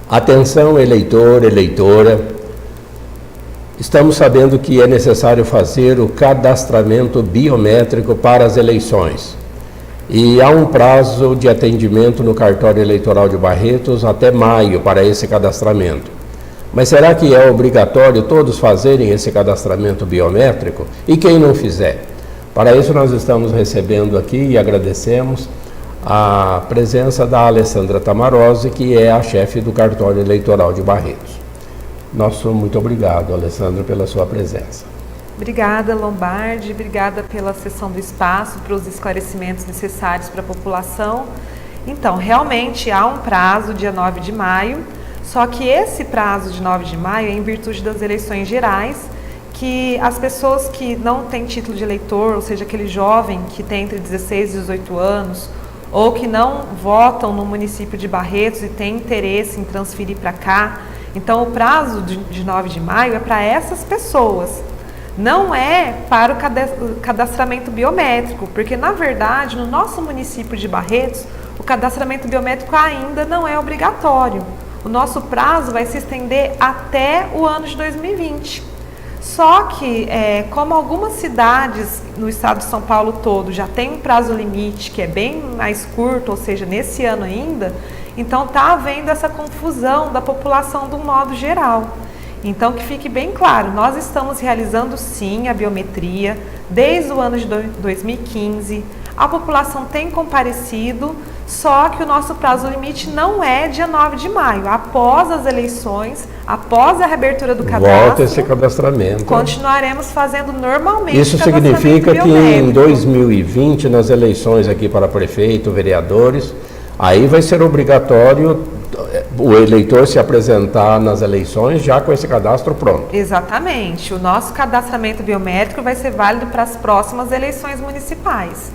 Atenção, eleitor, eleitora, estamos sabendo que é necessário fazer o cadastramento biométrico para as eleições. E há um prazo de atendimento no cartório eleitoral de Barretos até maio para esse cadastramento. Mas será que é obrigatório todos fazerem esse cadastramento biométrico? E quem não fizer? Para isso nós estamos recebendo aqui e agradecemos a presença da Alessandra Tamarose, que é a chefe do cartório eleitoral de Barretos. Nosso muito obrigado, Alessandra, pela sua presença. Obrigada, Lombardi, obrigada pela cessão do espaço, para os esclarecimentos necessários para a população. Então, realmente há um prazo, dia 9 de maio, só que esse prazo de 9 de maio é em virtude das eleições gerais, que as pessoas que não têm título de eleitor, ou seja, aquele jovem que tem entre 16 e 18 anos, ou que não votam no município de Barretos e tem interesse em transferir para cá, então o prazo de 9 de maio é para essas pessoas. Não é para o cadastramento biométrico, porque na verdade no nosso município de Barretos o cadastramento biométrico ainda não é obrigatório. O nosso prazo vai se estender até o ano de 2020. Só que, como algumas cidades no estado de São Paulo todo já tem um prazo limite que é bem mais curto, ou seja, nesse ano ainda, então está havendo essa confusão da população de um modo geral. Então, que fique bem claro, nós estamos realizando sim a biometria desde o ano de 2015, a população tem comparecido, só que o nosso prazo limite não é dia 9 de maio. Após as eleições, após a reabertura do cadastro, volta esse cadastramento. Continuaremos fazendo normalmente. Isso significa que em 2020, nas eleições aqui para prefeito, vereadores, aí vai ser obrigatório o eleitor se apresentar nas eleições já com esse cadastro pronto. Exatamente. O nosso cadastramento biométrico vai ser válido para as próximas eleições municipais.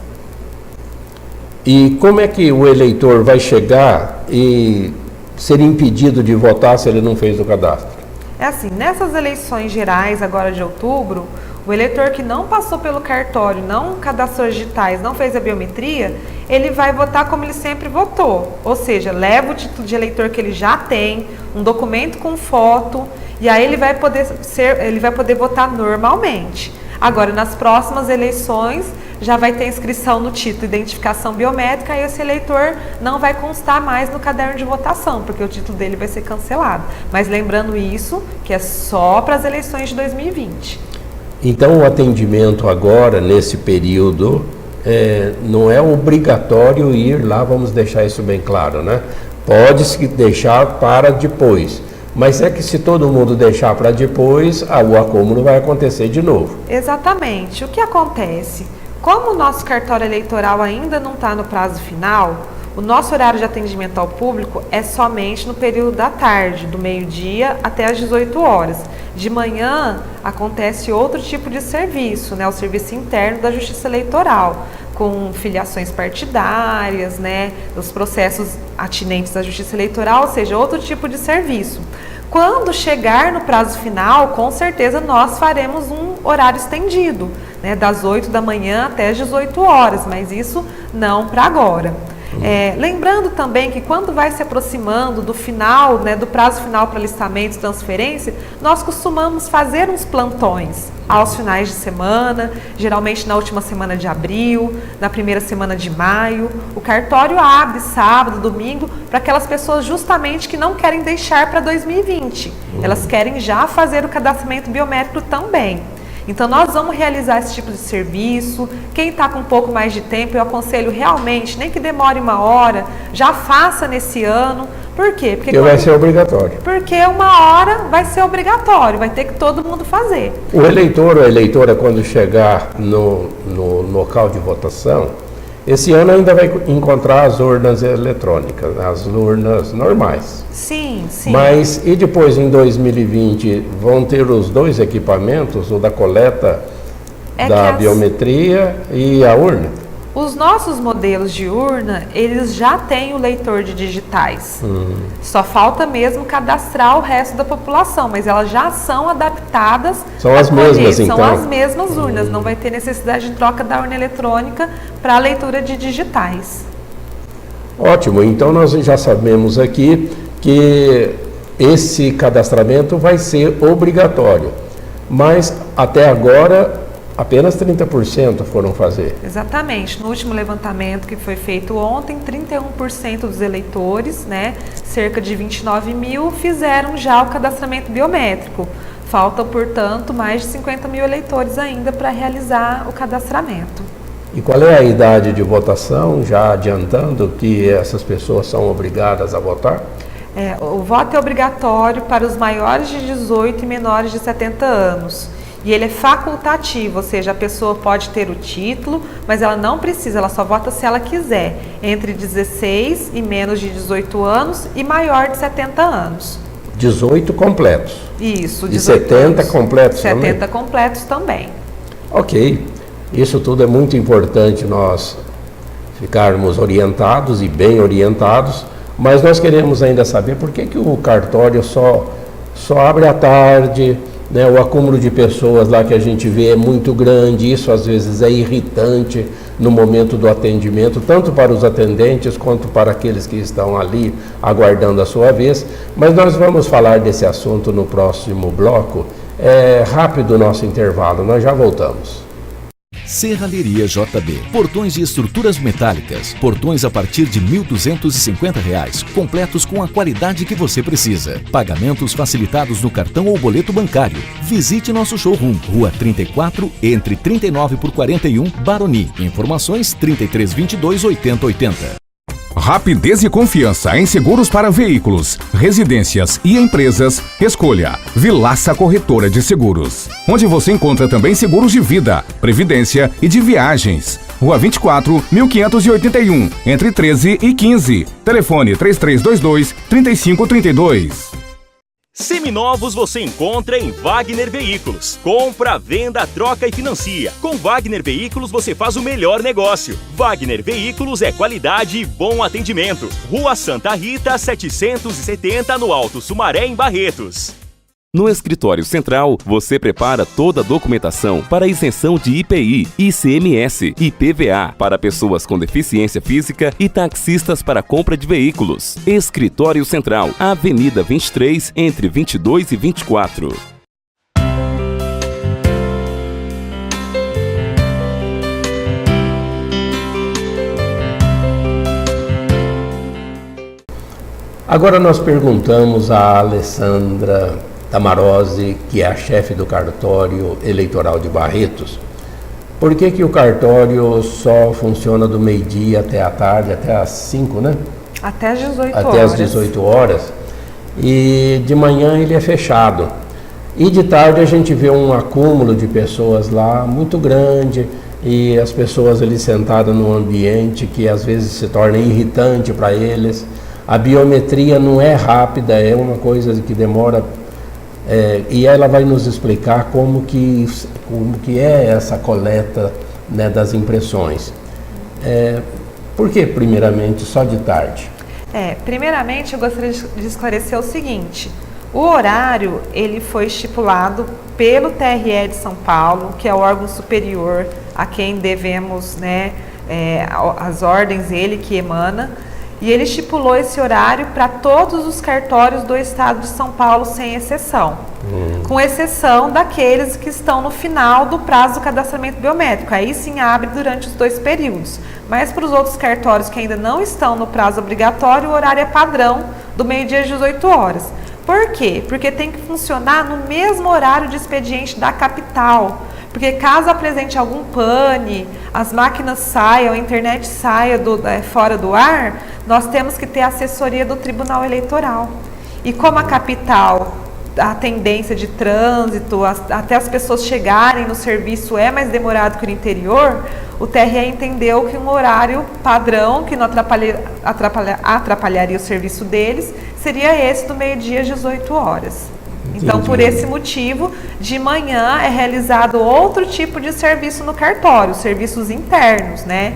E como é que o eleitor vai chegar e ser impedido de votar se ele não fez o cadastro? É assim, nessas eleições gerais agora de outubro, o eleitor que não passou pelo cartório, não cadastrou digitais, não fez a biometria, ele vai votar como ele sempre votou. Ou seja, leva o título de eleitor que ele já tem, um documento com foto, e aí ele vai poder votar normalmente. Agora, nas próximas eleições, já vai ter inscrição no título de identificação biométrica e esse eleitor não vai constar mais no caderno de votação, porque o título dele vai ser cancelado. Mas lembrando isso, que é só para as eleições de 2020. Então, o atendimento agora, nesse período, não é obrigatório ir lá, vamos deixar isso bem claro, né? Pode-se deixar para depois. Mas é que se todo mundo deixar para depois, o acúmulo vai acontecer de novo. Exatamente. O que acontece? Como o nosso cartório eleitoral ainda não está no prazo final, o nosso horário de atendimento ao público é somente no período da tarde, do meio-dia até às 18 horas. De manhã acontece outro tipo de serviço, né? O serviço interno da Justiça Eleitoral, com filiações partidárias, né? Os processos atinentes à Justiça Eleitoral, ou seja, outro tipo de serviço. Quando chegar no prazo final, com certeza nós faremos um horário estendido, né? Das 8 da manhã até as 18 horas, mas isso não para agora. Lembrando também que quando vai se aproximando do final, né, do prazo final para alistamento e transferência, nós costumamos fazer uns plantões aos finais de semana, geralmente na última semana de abril, na primeira semana de maio. O cartório abre sábado, domingo, para aquelas pessoas justamente que não querem deixar para 2020. Elas querem já fazer o cadastramento biométrico também. Então, nós vamos realizar esse tipo de serviço. Quem está com um pouco mais de tempo, eu aconselho realmente, nem que demore 1 hora, já faça nesse ano. Por quê? Porque vai ser obrigatório. Porque 1 hora vai ser obrigatório, vai ter que todo mundo fazer. O eleitor ou a eleitora, quando chegar no local de votação, esse ano ainda vai encontrar as urnas eletrônicas, as urnas normais. Sim, sim. Mas e depois, em 2020, vão ter os dois equipamentos, o da coleta da biometria e a urna? Os nossos modelos de urna, eles já têm o leitor de digitais. Só falta mesmo cadastrar o resto da população, mas elas já são adaptadas. São as mesmas, então? São as mesmas urnas, não vai ter necessidade de troca da urna eletrônica para a leitura de digitais. Ótimo, então nós já sabemos aqui que esse cadastramento vai ser obrigatório, mas até agora apenas 30% foram fazer. Exatamente. No último levantamento que foi feito ontem, 31% dos eleitores, né, cerca de 29 mil, fizeram já o cadastramento biométrico. Faltam, portanto, mais de 50 mil eleitores ainda para realizar o cadastramento. E qual é a idade de votação, já adiantando que essas pessoas são obrigadas a votar? O voto é obrigatório para os maiores de 18 e menores de 70 anos. E ele é facultativo, ou seja, a pessoa pode ter o título, mas ela não precisa, ela só vota se ela quiser, entre 16 e menos de 18 anos e maior de 70 anos. 18 completos. Isso, 18 e 70 anos. completos 70 também? completos também. Ok, isso tudo é muito importante nós ficarmos orientados e bem orientados, mas nós queremos ainda saber por que o cartório só abre à tarde, né? O acúmulo de pessoas lá que a gente vê é muito grande, isso às vezes é irritante no momento do atendimento, tanto para os atendentes quanto para aqueles que estão ali aguardando a sua vez. Mas nós vamos falar desse assunto no próximo bloco. É rápido o nosso intervalo, nós já voltamos. Serralheria JB. Portões de estruturas metálicas. Portões a partir de R$ 1.250, completos com a qualidade que você precisa. Pagamentos facilitados no cartão ou boleto bancário. Visite nosso showroom, Rua 34, entre 39 por 41, Baroni. Informações 3322 8080. Rapidez e confiança em seguros para veículos, residências e empresas. Escolha Vilaça Corretora de Seguros, onde você encontra também seguros de vida, previdência e de viagens. Rua 24, 1581, entre 13 e 15. Telefone 3322-3532. Seminovos você encontra em Wagner Veículos. Compra, venda, troca e financia. Com Wagner Veículos você faz o melhor negócio. Wagner Veículos é qualidade e bom atendimento. Rua Santa Rita, 770, no Alto Sumaré, em Barretos. No Escritório Central, você prepara toda a documentação para isenção de IPI, ICMS e IPVA para pessoas com deficiência física e taxistas para compra de veículos. Escritório Central, Avenida 23, entre 22 e 24. Agora nós perguntamos a Alessandra Tamarose, que é a chefe do cartório eleitoral de Barretos, por que o cartório só funciona do meio-dia até a tarde, até às 5, né? Até às 18 horas. Até às 18 horas. E de manhã ele é fechado. E de tarde a gente vê um acúmulo de pessoas lá muito grande, e as pessoas ali sentadas num ambiente que às vezes se torna irritante para eles. A biometria não é rápida, é uma coisa que demora. E ela vai nos explicar como que é essa coleta, né, das impressões. Por que, primeiramente, só de tarde? Primeiramente, eu gostaria de esclarecer o seguinte. O horário, ele foi estipulado pelo TRE de São Paulo, que é o órgão superior a quem devemos, né, as ordens, ele que emana. E ele estipulou esse horário para todos os cartórios do estado de São Paulo, sem exceção. Com exceção daqueles que estão no final do prazo do cadastramento biométrico. Aí sim abre durante os 2 períodos. Mas para os outros cartórios que ainda não estão no prazo obrigatório, o horário é padrão, do meio-dia às 18 horas. Por quê? Porque tem que funcionar no mesmo horário de expediente da capital. Porque caso apresente algum pane, as máquinas saiam, a internet saia fora do ar, nós temos que ter a assessoria do Tribunal Eleitoral. E como a capital, a tendência de trânsito, até as pessoas chegarem no serviço é mais demorado que no interior, o TRE entendeu que um horário padrão, que não atrapalharia o serviço deles, seria esse do meio-dia às 18 horas. Então, por esse motivo, de manhã é realizado outro tipo de serviço no cartório, serviços internos, né?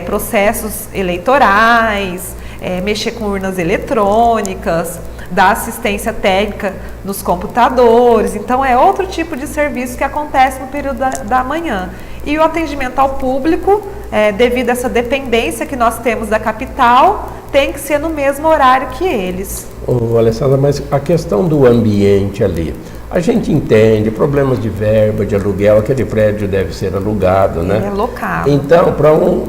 Processos eleitorais, mexer com urnas eletrônicas, dar assistência técnica nos computadores. Então, é outro tipo de serviço que acontece no período da manhã. E o atendimento ao público, devido a essa dependência que nós temos da capital, tem que ser no mesmo horário que eles. Ô, Alessandra, mas a questão do ambiente ali, a gente entende problemas de verba, de aluguel, aquele prédio deve ser alugado, né? É locado. Então,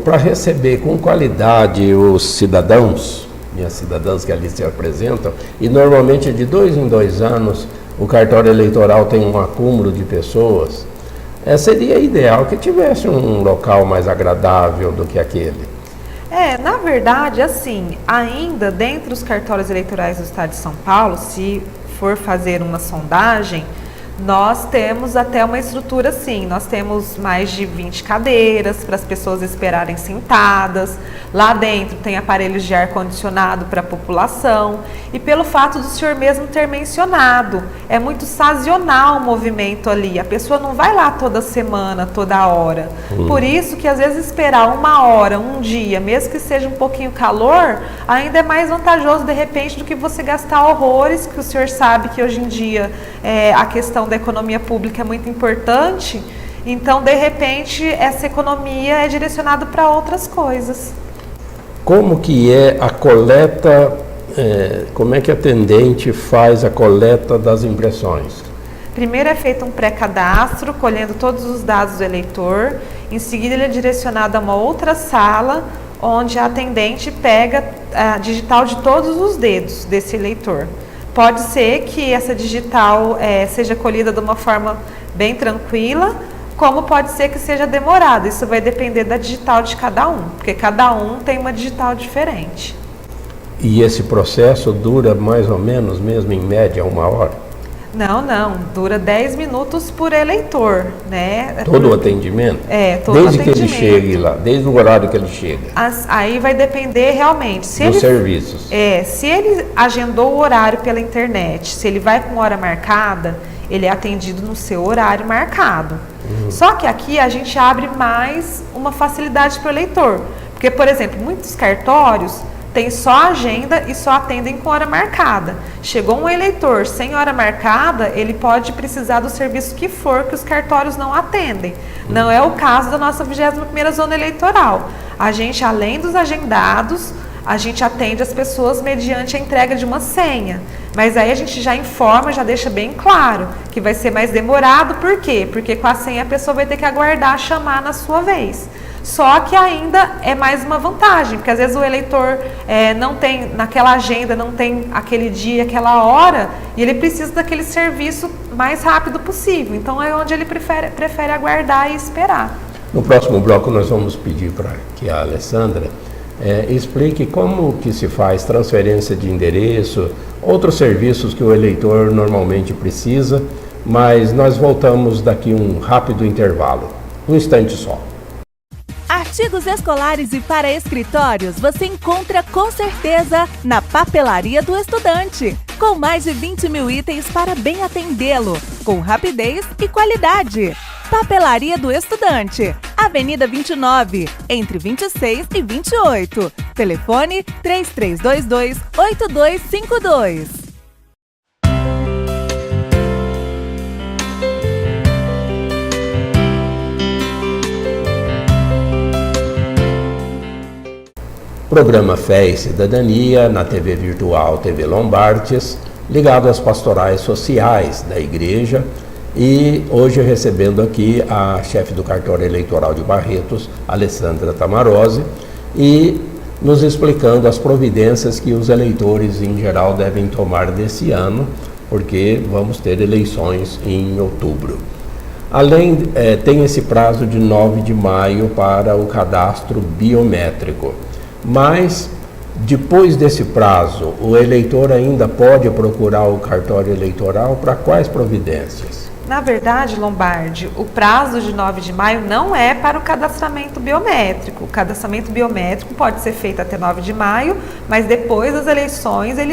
para receber com qualidade os cidadãos e as cidadãs que ali se apresentam, e normalmente de 2 em 2 anos o cartório eleitoral tem um acúmulo de pessoas, seria ideal que tivesse um local mais agradável do que aquele. Na verdade, assim, ainda dentro dos cartórios eleitorais do Estado de São Paulo, se for fazer uma sondagem, nós temos até uma estrutura assim, nós temos mais de 20 cadeiras para as pessoas esperarem sentadas, lá dentro tem aparelhos de ar-condicionado para a população, e pelo fato do senhor mesmo ter mencionado, é muito sazonal o movimento ali, a pessoa não vai lá toda semana, toda hora, por isso que às vezes esperar 1 hora, um dia, mesmo que seja um pouquinho calor, ainda é mais vantajoso de repente do que você gastar horrores, que o senhor sabe que hoje em dia a questão da economia pública é muito importante, então de repente essa economia é direcionada para outras coisas. Como que é a coleta, como é que a atendente faz a coleta das impressões? Primeiro é feito um pré-cadastro, colhendo todos os dados do eleitor, em seguida ele é direcionado a uma outra sala, onde a atendente pega a digital de todos os dedos desse eleitor. Pode ser que essa digital seja colhida de uma forma bem tranquila, como pode ser que seja demorada. Isso vai depender da digital de cada um, porque cada um tem uma digital diferente. E esse processo dura mais ou menos, mesmo em média, 1 hora? Não, dura 10 minutos por eleitor, né? Todo o atendimento? Todo o atendimento. Desde que ele chegue lá, desde o horário que ele chega. Aí vai depender realmente. Dos serviços. Se ele agendou o horário pela internet, se ele vai com hora marcada, ele é atendido no seu horário marcado. Só que aqui a gente abre mais uma facilidade para o eleitor. Porque, por exemplo, muitos cartórios tem só agenda e só atendem com hora marcada. Chegou um eleitor sem hora marcada, ele pode precisar do serviço que for, que os cartórios não atendem. Não é o caso da nossa 21ª Zona Eleitoral. A gente, além dos agendados, a gente atende as pessoas mediante a entrega de uma senha. Mas aí a gente já informa, já deixa bem claro que vai ser mais demorado. Por quê? Porque com a senha a pessoa vai ter que aguardar chamar na sua vez. Só que ainda é mais uma vantagem, porque às vezes o eleitor não tem, naquela agenda, não tem aquele dia, aquela hora, e ele precisa daquele serviço mais rápido possível. Então é onde ele prefere aguardar e esperar. No próximo bloco nós vamos pedir para que a Alessandra explique como que se faz transferência de endereço, outros serviços que o eleitor normalmente precisa, mas nós voltamos daqui um rápido intervalo, um instante só. Artigos escolares e para escritórios você encontra com certeza na Papelaria do Estudante, com mais de 20 mil itens para bem atendê-lo, com rapidez e qualidade. Papelaria do Estudante, Avenida 29, entre 26 e 28. Telefone 3322-8252. Programa Fé e Cidadania na TV Virtual TV Lombardes, ligado às pastorais sociais da igreja, e hoje recebendo aqui a chefe do cartório eleitoral de Barretos, Alessandra Tamarose, e nos explicando as providências que os eleitores em geral devem tomar desse ano, porque vamos ter eleições em outubro. Além, tem esse prazo de 9 de maio para o cadastro biométrico. Mas, depois desse prazo, o eleitor ainda pode procurar o cartório eleitoral para quais providências? Na verdade, Lombardi, o prazo de 9 de maio não é para o cadastramento biométrico. O cadastramento biométrico pode ser feito até 9 de maio, mas depois das eleições a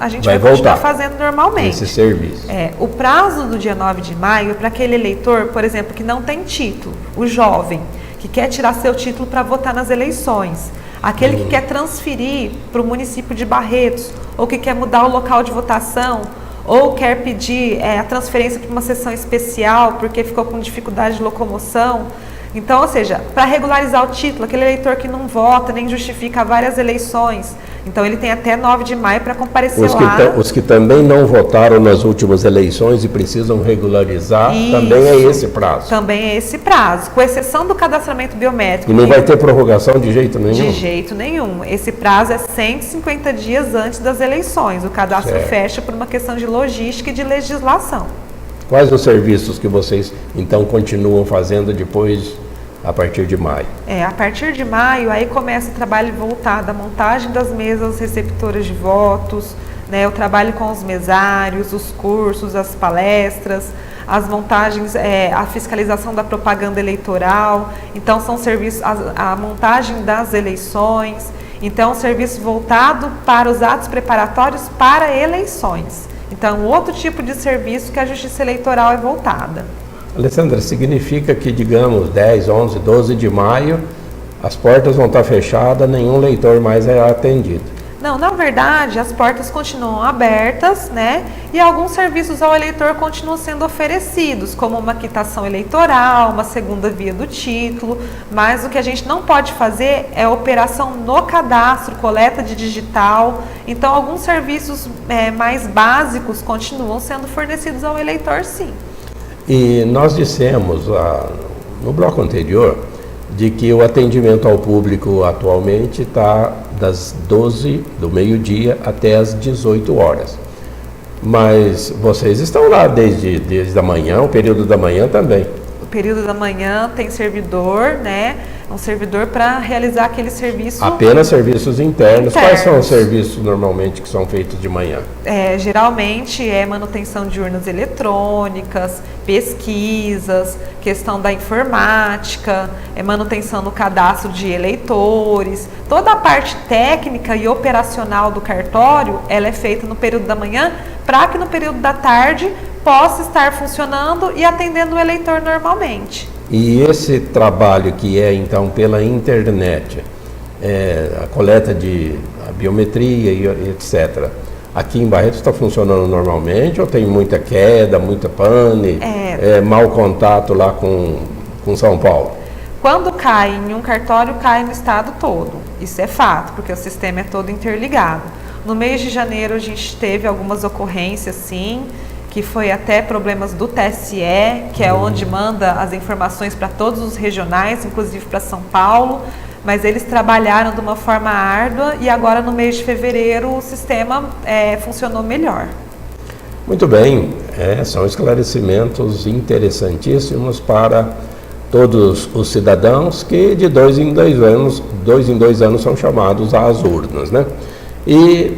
gente vai continuar fazendo normalmente. Esse serviço. O prazo do dia 9 de maio é para aquele eleitor, por exemplo, que não tem título, o jovem, que quer tirar seu título para votar nas eleições. Aquele que quer transferir para o município de Barretos, ou que quer mudar o local de votação, ou quer pedir a transferência para uma sessão especial porque ficou com dificuldade de locomoção. Então, ou seja, para regularizar o título, aquele eleitor que não vota nem justifica várias eleições, Então ele tem até 9 de maio para comparecer Os que também não votaram nas últimas eleições e precisam regularizar, Isso. também é esse prazo. Também é esse prazo, com exceção do cadastramento biométrico. E não vai ter prorrogação de jeito nenhum? De jeito nenhum. Esse prazo é 150 dias antes das eleições. O cadastro fecha por uma questão de logística e de legislação. Quais os serviços que vocês, então, continuam fazendo depois, a partir de maio? A partir de maio, aí começa o trabalho voltado à montagem das mesas receptoras de votos, né, o trabalho com os mesários, os cursos, as palestras, as montagens, a fiscalização da propaganda eleitoral. Então, são serviços, a montagem das eleições. Então, serviço voltado para os atos preparatórios para eleições. Então, outro tipo de serviço que a Justiça Eleitoral é voltada. Alessandra, significa que, digamos, 10, 11, 12 de maio, as portas vão estar fechadas, nenhum leitor mais é atendido? Não, na verdade, as portas continuam abertas, né? E alguns serviços ao eleitor continuam sendo oferecidos, como uma quitação eleitoral, uma segunda via do título, mas o que a gente não pode fazer é operação no cadastro, coleta de digital. Então, alguns serviços mais básicos continuam sendo fornecidos ao eleitor, sim. E nós dissemos no bloco anterior de que o atendimento ao público atualmente está das 12 do meio-dia até as 18 horas. Mas vocês estão lá desde a manhã, o período da manhã também. O período da manhã tem servidor, né? Um servidor para realizar aquele serviço. Apenas serviços internos. Quais são os serviços normalmente que são feitos de manhã? Geralmente é manutenção de urnas eletrônicas, pesquisas, questão da informática, manutenção no cadastro de eleitores. Toda a parte técnica e operacional do cartório, ela é feita no período da manhã, para que no período da tarde possa estar funcionando e atendendo o eleitor normalmente. E esse trabalho que é, então, pela internet, a coleta de biometria e etc., aqui em Barretos está funcionando normalmente ou tem muita queda, muita pane, mau contato lá com São Paulo? Quando cai em um cartório, cai no estado todo. Isso é fato, porque o sistema é todo interligado. No mês de janeiro a gente teve algumas ocorrências, sim, que foi até problemas do TSE, que é onde manda as informações para todos os regionais, inclusive para São Paulo, mas eles trabalharam de uma forma árdua e agora no mês de fevereiro o sistema funcionou melhor. Muito bem, são esclarecimentos interessantíssimos para todos os cidadãos que de 2 em 2 anos são chamados às urnas, né? E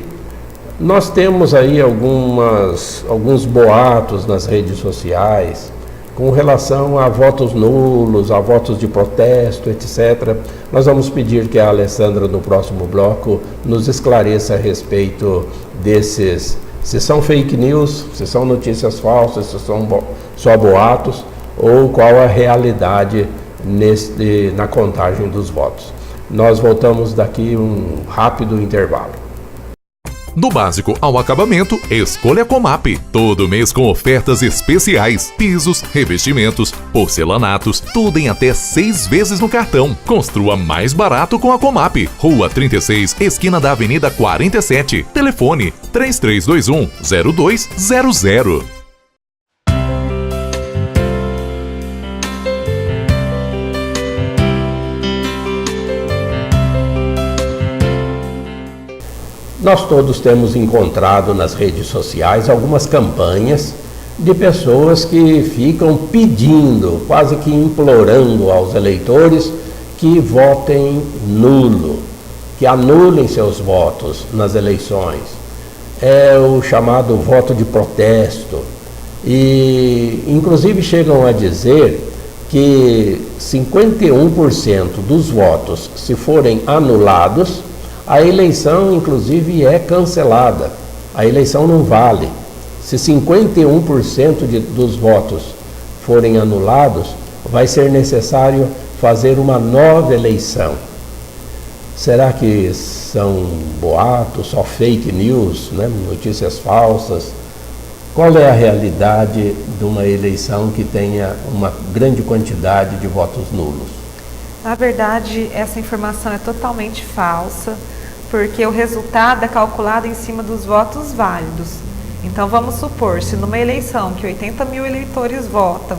nós temos aí alguns boatos nas redes sociais com relação a votos nulos, a votos de protesto, etc. Nós vamos pedir que a Alessandra, no próximo bloco, nos esclareça a respeito desses, se são fake news, se são notícias falsas, se são só boatos, ou qual a realidade na contagem dos votos. Nós voltamos daqui um rápido intervalo. Do básico ao acabamento, escolha a Comap. Todo mês com ofertas especiais. Pisos, revestimentos, porcelanatos, tudo em até 6 vezes no cartão. Construa mais barato com a Comap. Rua 36, esquina da Avenida 47. Telefone 3321-0200. Nós todos temos encontrado nas redes sociais algumas campanhas de pessoas que ficam pedindo, quase que implorando aos eleitores que votem nulo, que anulem seus votos nas eleições. É o chamado voto de protesto. E, inclusive, chegam a dizer que 51% dos votos, se forem anulados, a eleição, inclusive, é cancelada. A eleição não vale. Se 51% dos votos forem anulados, vai ser necessário fazer uma nova eleição. Será que são boatos, só fake news, né? Notícias falsas? Qual é a realidade de uma eleição que tenha uma grande quantidade de votos nulos? Na verdade, essa informação é totalmente falsa, porque o resultado é calculado em cima dos votos válidos. Então vamos supor, se numa eleição que 80 mil eleitores votam,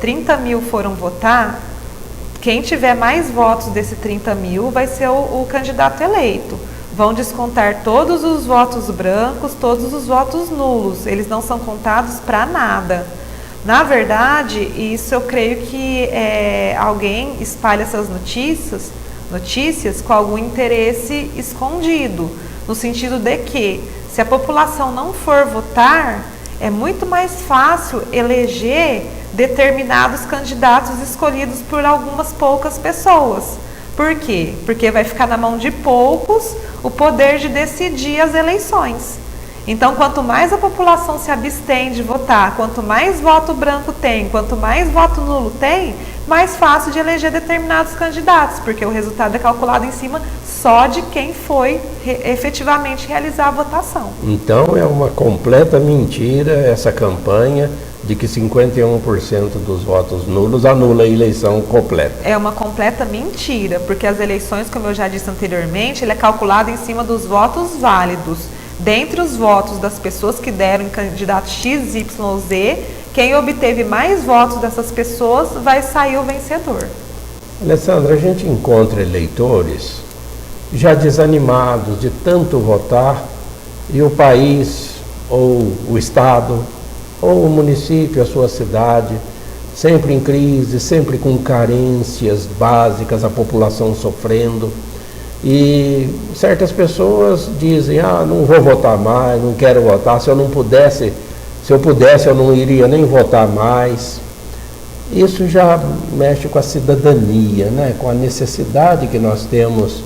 30 mil foram votar, quem tiver mais votos desse 30 mil vai ser o candidato eleito. Vão descontar todos os votos brancos, todos os votos nulos, eles não são contados para nada. Na verdade, isso eu creio que alguém espalha essas notícias com algum interesse escondido, no sentido de que, se a população não for votar, é muito mais fácil eleger determinados candidatos escolhidos por algumas poucas pessoas. Por quê? Porque vai ficar na mão de poucos o poder de decidir as eleições. Então, quanto mais a população se abstém de votar, quanto mais voto branco tem, quanto mais voto nulo tem, mais fácil de eleger determinados candidatos, porque o resultado é calculado em cima só de quem foi efetivamente realizar a votação. Então é uma completa mentira essa campanha de que 51% dos votos nulos anula a eleição completa. É uma completa mentira, porque as eleições, como eu já disse anteriormente, ele é calculado em cima dos votos válidos. Dentre os votos das pessoas que deram em candidato X, Y, Z, quem obteve mais votos dessas pessoas vai sair o vencedor. Alessandra, a gente encontra eleitores já desanimados de tanto votar e o país, ou o estado, ou o município, a sua cidade, sempre em crise, sempre com carências básicas, a população sofrendo. E certas pessoas dizem, não vou votar mais, não quero votar, se eu pudesse eu não iria nem votar mais. Isso já mexe com a cidadania, né? Com a necessidade que nós temos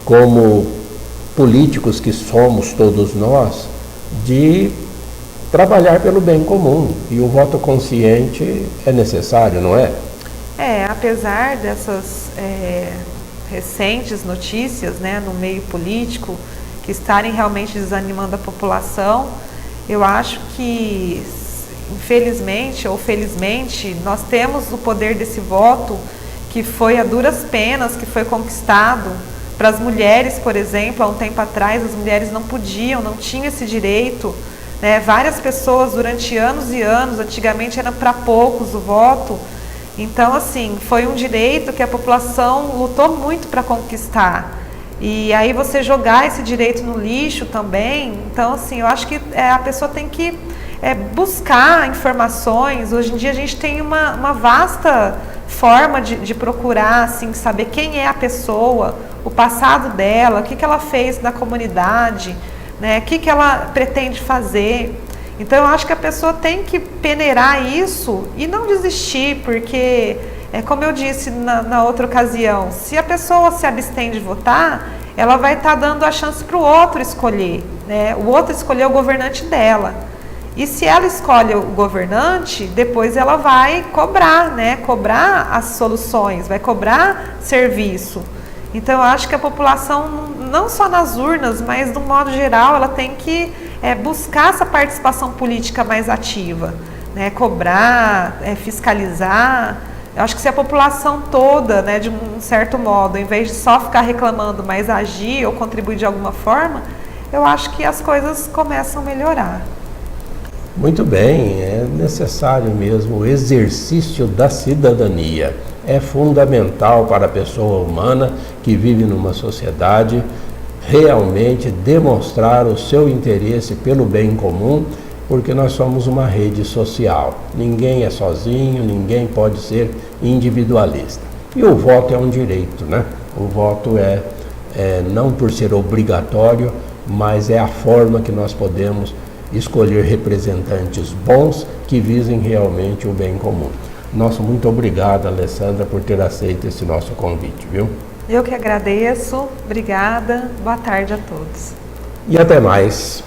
como políticos que somos todos nós, de trabalhar pelo bem comum. E o voto consciente é necessário, não é? Apesar dessas recentes notícias, né, no meio político, que estarem realmente desanimando a população, eu acho que, infelizmente ou felizmente, nós temos o poder desse voto que foi a duras penas, que foi conquistado. Para as mulheres, por exemplo, há um tempo atrás, as mulheres não tinham esse direito, né? Várias pessoas durante anos e anos, antigamente era para poucos o voto. Então, assim, foi um direito que a população lutou muito para conquistar. E aí você jogar esse direito no lixo também, então, assim, eu acho que a pessoa tem que buscar informações. Hoje em dia a gente tem uma vasta forma de procurar, assim, saber quem é a pessoa, o passado dela, o que ela fez na comunidade, né, o que ela pretende fazer. Então eu acho que a pessoa tem que peneirar isso e não desistir, porque, como eu disse na outra ocasião, se a pessoa se abstém de votar, ela vai estar dando a chance para o outro escolher, né? O outro escolher o governante dela. E se ela escolhe o governante, depois ela vai cobrar, né? Cobrar as soluções, vai cobrar serviço. Então eu acho que a população, não só nas urnas, mas de um modo geral, ela tem que buscar essa participação política mais ativa, né? Cobrar, fiscalizar. Eu acho que se a população toda, né, de um certo modo, em vez de só ficar reclamando, mas agir ou contribuir de alguma forma, eu acho que as coisas começam a melhorar. Muito bem, é necessário mesmo o exercício da cidadania. É fundamental para a pessoa humana que vive numa sociedade realmente demonstrar o seu interesse pelo bem comum, porque nós somos uma rede social. Ninguém é sozinho, ninguém pode ser individualista. E o voto é um direito, né? O voto não por ser obrigatório, mas é a forma que nós podemos escolher representantes bons que visem realmente o bem comum. Nosso muito obrigado, Alessandra, por ter aceito esse nosso convite, viu? Eu que agradeço, obrigada, boa tarde a todos. E até mais.